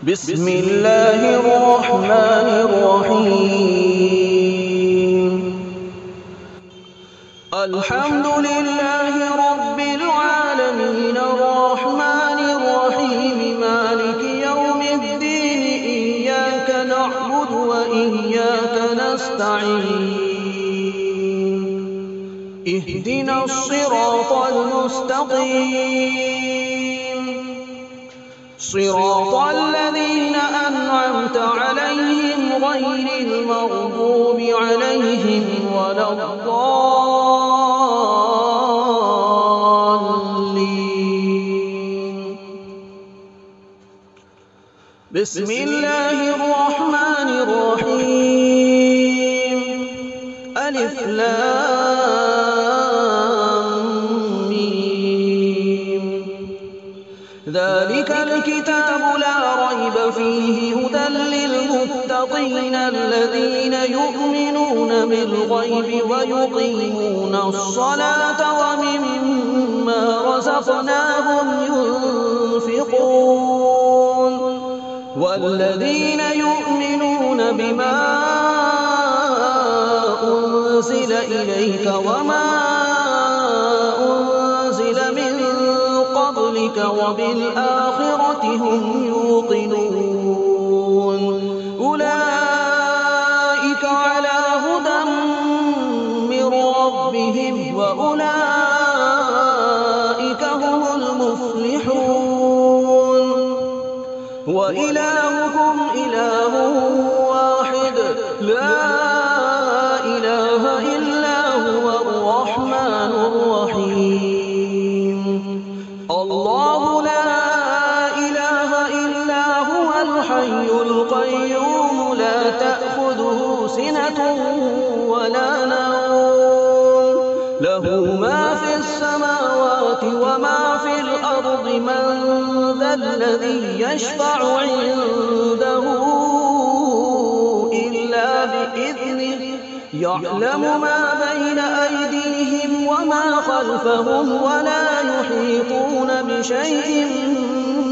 بسم الله الرحمن الرحيم. الحمد لله رب العالمين الرحمن الرحيم مالك يوم الدين إياك نعبد وإياك نستعين اهدنا الصراط المستقيم صراط الذين أنعمت عليهم غير المغضوب عليهم ولا الضالين. بسم الله الرحمن الرحيم. ألف لام ميم. ذلك الكتاب لا ريب فيه هدى للمتقين الذين يؤمنون بالغيب ويقيمون الصلاة ومما رزقناهم ينفقون والذين يؤمنون بما أنزل إليك وما أنزل من قبلك وبالآخرة هم يوقنون أولئك على هدى من ربهم وأولئك هم المفلحون. وإلهكم إله واحد لا إله إلا هو الرحمن الرحيم. الله لا إله إلا هو الحي القيوم لا تأخذه سنة ولا نوم له ما في السماوات وما في الأرض من ذا الذي يشفع عنده إلا بإذنه يعلم ما بين أيديهم وما خلفهم ولا يحيطون بشيء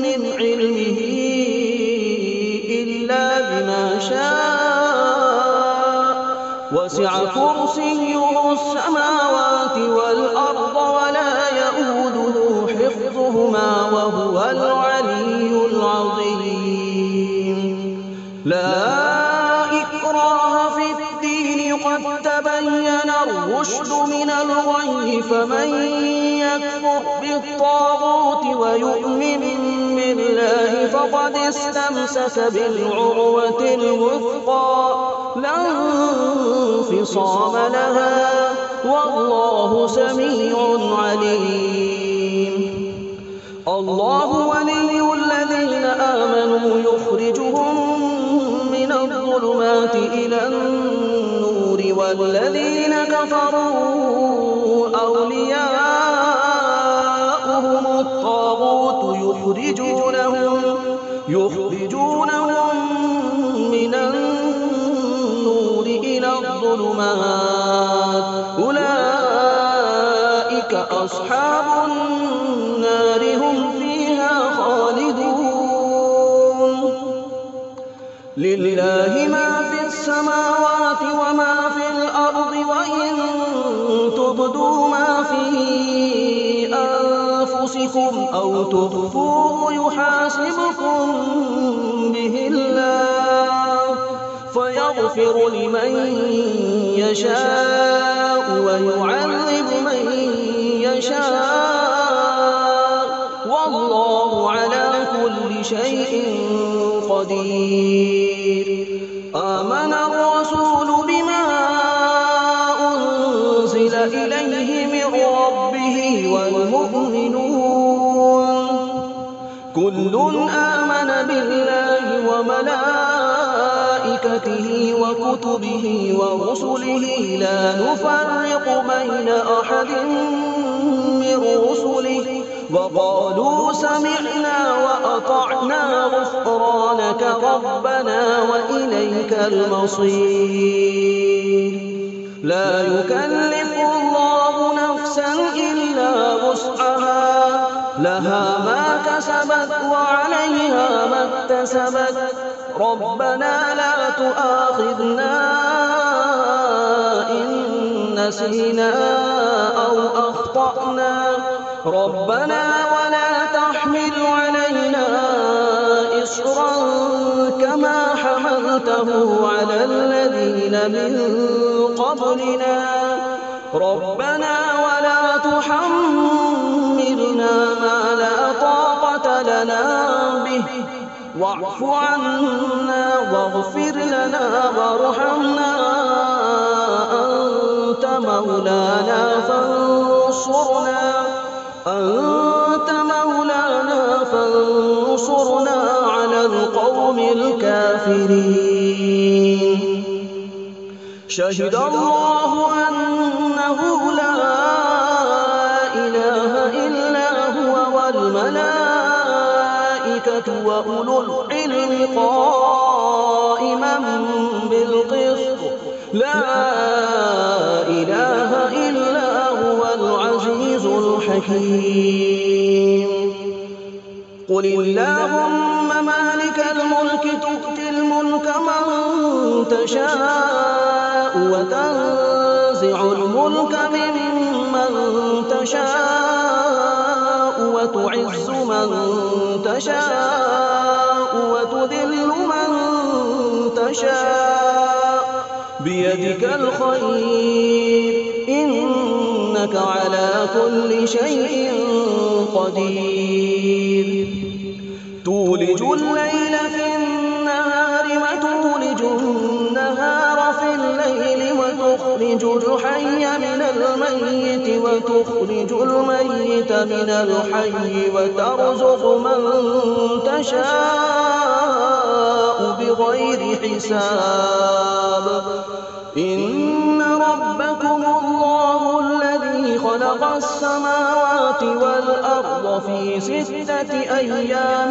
من علمه إلا بما شاء وسع كرسيه السماوات والأرض ولا يئوده حفظهما وهو العلي العظيم. لا إكراه في الدين قد تبين الرشد من الغي فمن يكفر بالطاغوت ويؤمن بالله فقد استمسك بالعروة الوثقى لا انفصام لها والله سميع عليم. الله ولي الذين آمنوا يخرجهم من الظلمات إلى النور والذين كفروا أولياؤهم الطاغوت يخرجونهم من النور إلى الظلمات أولئك أصحاب النار هم فيها خالدون. لله ما في السماوات وما في الأرض وإن تبدوا ما في أنفسكم أو تخفوه يحاسبكم به الله فيغفر لمن يشاء ويعذب من يشاء والله على كل شيء قدير. آمن الرسول بما أنزل إليه من ربه والمؤمنون كل آمن بالله وملائكته وكتبه ورسله لا نفرق بين أحد من رسله وقالوا سمعنا وأطعنا غفرانك ربنا وإليك المصير. لا يكلف الله نفسا إلا وسعها لها ما كسبت وعليها ما اكتسبت ربنا لا تؤاخذنا إن نسينا أو أخطأنا ربنا ولا تحمل علينا إصرا كما حملته على الذين من قبلنا ربنا ولا تحملنا ما لا طاقة لنا به واعف عنا واغفر لنا وارحمنا أنت مولانا فانصرنا على القوم الكافرين شهد الله أنه لا إله إلا هو والملائكة وأولو العلم قائما بالقسط لا إله إلا هو العزيز الحكيم قل اللهم مالك الملك تؤتي الملك من تشاء وتنزع الملك ممن تشاء وتعز من تشاء وتذل من تشاء بيدك الخير إنك على كل شيء قدير تولج الليل في النهار وتولج النهار في الليل وتخرج الحي من الميت وتخرج الميت من الحي وترزق من تشاء بغير حساب إن ربكم الله الذي خلق السماوات والأرض في 6 أيام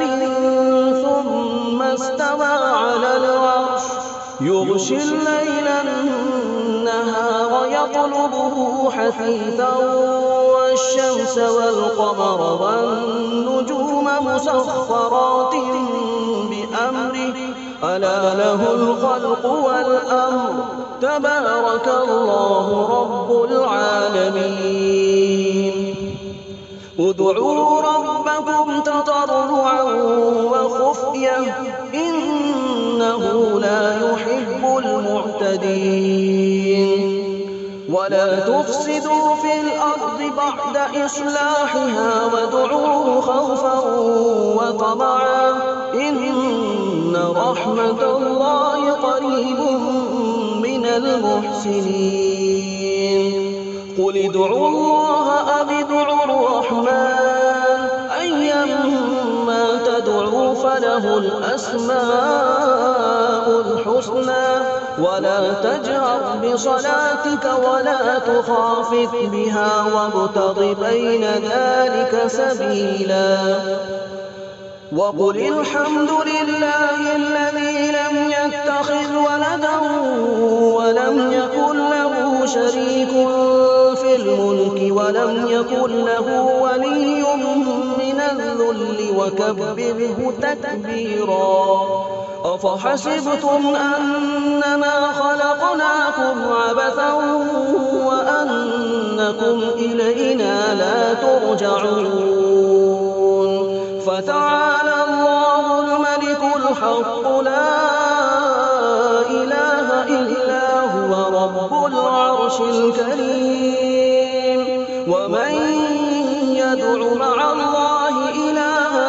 ثم استوى على العرش يغشي الليل النهار يطلبه حثيثا والشمس والقمر والنجوم مسخرات بأمره ألا له الخلق والأمر تبارك الله رب العالمين ادعوا ربكم تضرعا وخفية إنه لا يحب المعتدين ولا تفسدوا في الأرض بعد إصلاحها وادعوه خوفا وطمعا إن رحمة الله قريب من المحسنين قل ادعوا الله أو ادعوا الرحمن أيما تدعوا فله الأسماء الحسنى ولا تجهر بصلاتك ولا تخافت بها وابتغ بين ذلك سبيلا وقل الحمد لله الذي لم يتخذ ولدا ولم يكن له شريك في الملك ولم يكن له ولي من الذل وكبره تكبيرا أفحسبتم أنما خلقناكم عبثا وأنكم إلينا لا ترجعون فتعالى الله الملك الحق لا إله إلا هو رب العرش الكريم ومن يدع مع الله إلها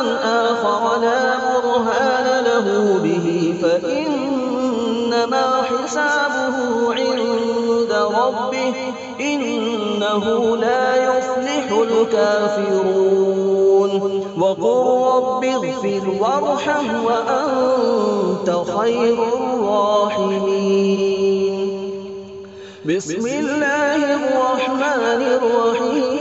آخر لا برهان له به فإنما حسابه عند ربه إنه لا يفلح الكافرون وقل رب اغفر وارحم وأنت خير الراحمين بسم الله الرحمن الرحيم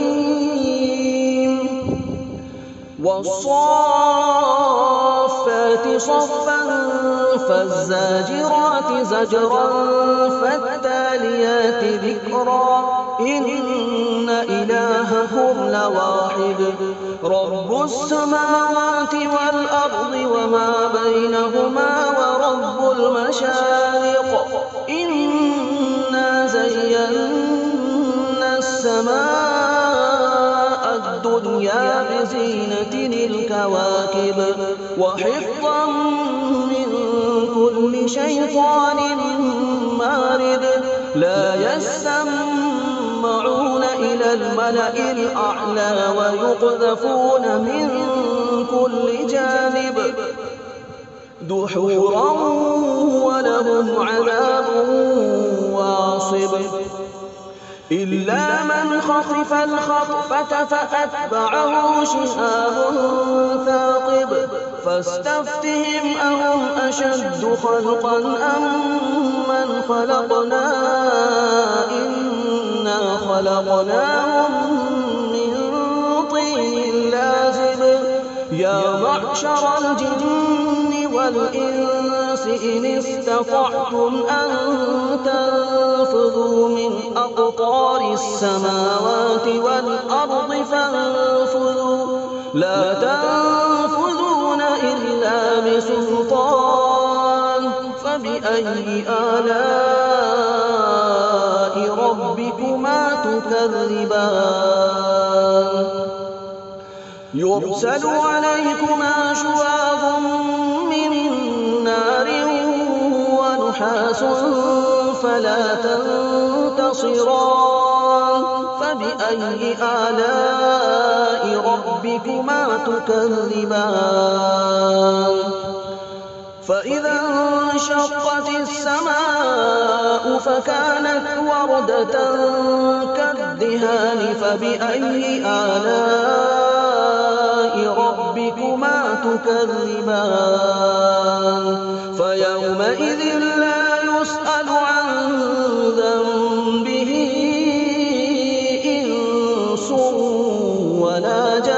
والصافات صفا فالزاجرات زجرا فالتاليات ذكرا إن إلهكم لواحد رب السماوات والأرض وما بينهما ورب المشارق إنا زينا السماء الدنيا بزينة الكواكب وحفظا من كل شيطان مارد لا يسمعون إلى الملأ الأعلى ويقذفون من كل جانب دحورا ولهم عذاب واصب إلا من خطف الخطفة فأتبعه شهاب ثاقب فاستفتهم أهم أشد خلقا أم من خلقنا إنا خلقناهم من طين لازب يا معشر الجن والإنس إن استطعتم أن تنفذوا من أقطار السماوات والأرض فانفذوا لا تنفذون إلا بسلطان فبأي آلاء ربكما تكذبان يرسل عليكما شواظ من نار ونحاس فلا تنتصران فبأي آلاء ربكما تكذبان فإذا انشقت السماء فكانت وردة كالدهان فبأي آلاء ربكما تكذبان فيومئذ لا يسأل عن ذنبه إنس ولا جان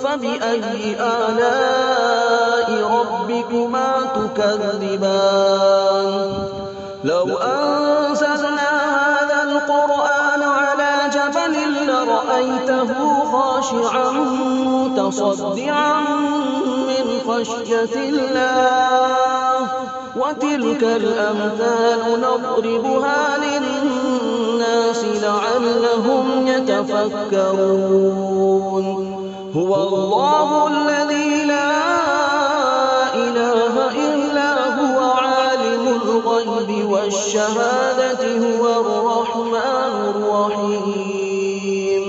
فبأي آلاء ربكما تكذبان لو أنزلنا هذا القرآن على جبل لرأيته خاشعا متصدعا من خشية الله وتلك الأمثال نضربها للناس لعلهم يتفكرون هو الله الذي لا إله إلا هو عالم الغيب والشهادة هو الرحمن الرحيم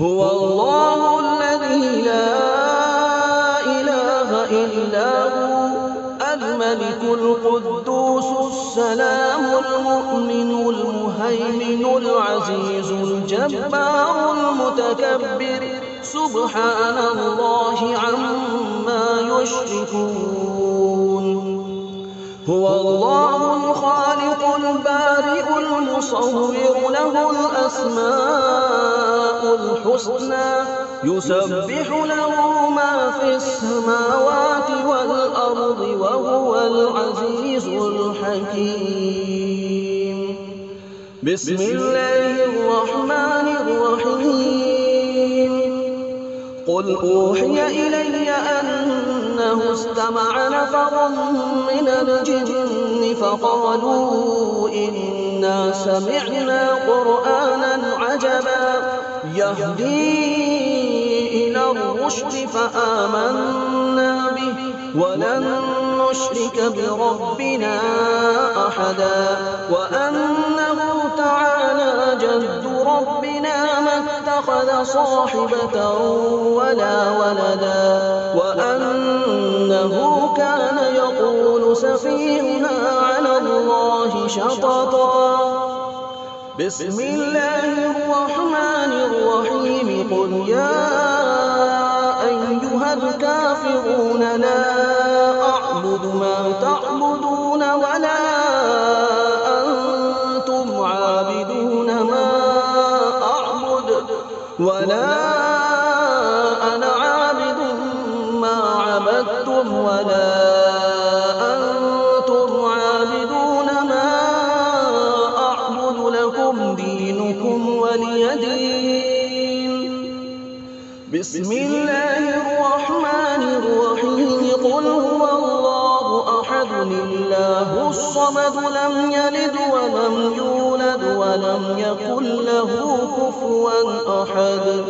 هو الله الذي لا إله إلا هو الملك القدوس السلام المؤمن المهيمن العزيز الجبار المتكبر سبحان الله عما يشركون هو الله الخالق البارئ المصور له الأسماء الحسنى يسبح له ما في السماوات والأرض وهو العزيز الحكيم بسم الله الرحمن الرحيم قل أوحي إلي أنه استمع نفر من الجن فقالوا إنا سمعنا قرآنا عجبا يهدي إلى الرشد فآمنا به ولن نشرك بربنا أحدا وأنه تعالى جد ربنا ما اتخذ صاحبة ولا ولدا وأنه كان يقول سفيهنا على الله شططا بسم الله الرحمن الرحيم قل يا أيها الكافرون لا أعبد ما تعبدون ولا أنتم عابدون ما أعبد ولا أنا عابد ما عبدتم ولا أنتم عابدون ما أعبد لكم دينكم ولي دين أحد الله الصمد لم يلد ولم يولد ولم يكن له كفوا أحد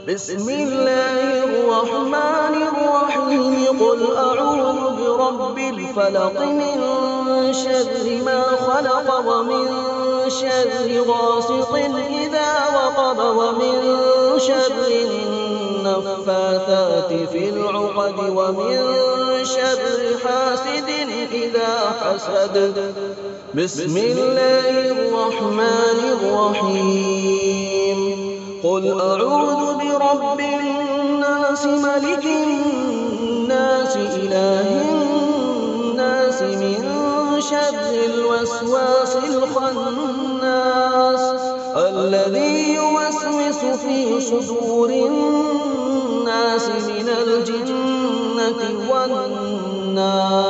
بسم الله الرحمن الرحيم قل أعوذ برب الفلق من شر ما خلق ومن شر غاسق إذا وقب ومن شر النفاثات في العقد ومن شر حاسد إذا حسد بسم الله الرحمن الرحيم قل أعوذ برب الناس ملك الناس إله الناس من شر الوسواس الخناس الذي يوسوس في صدور الناس من الجنة والناس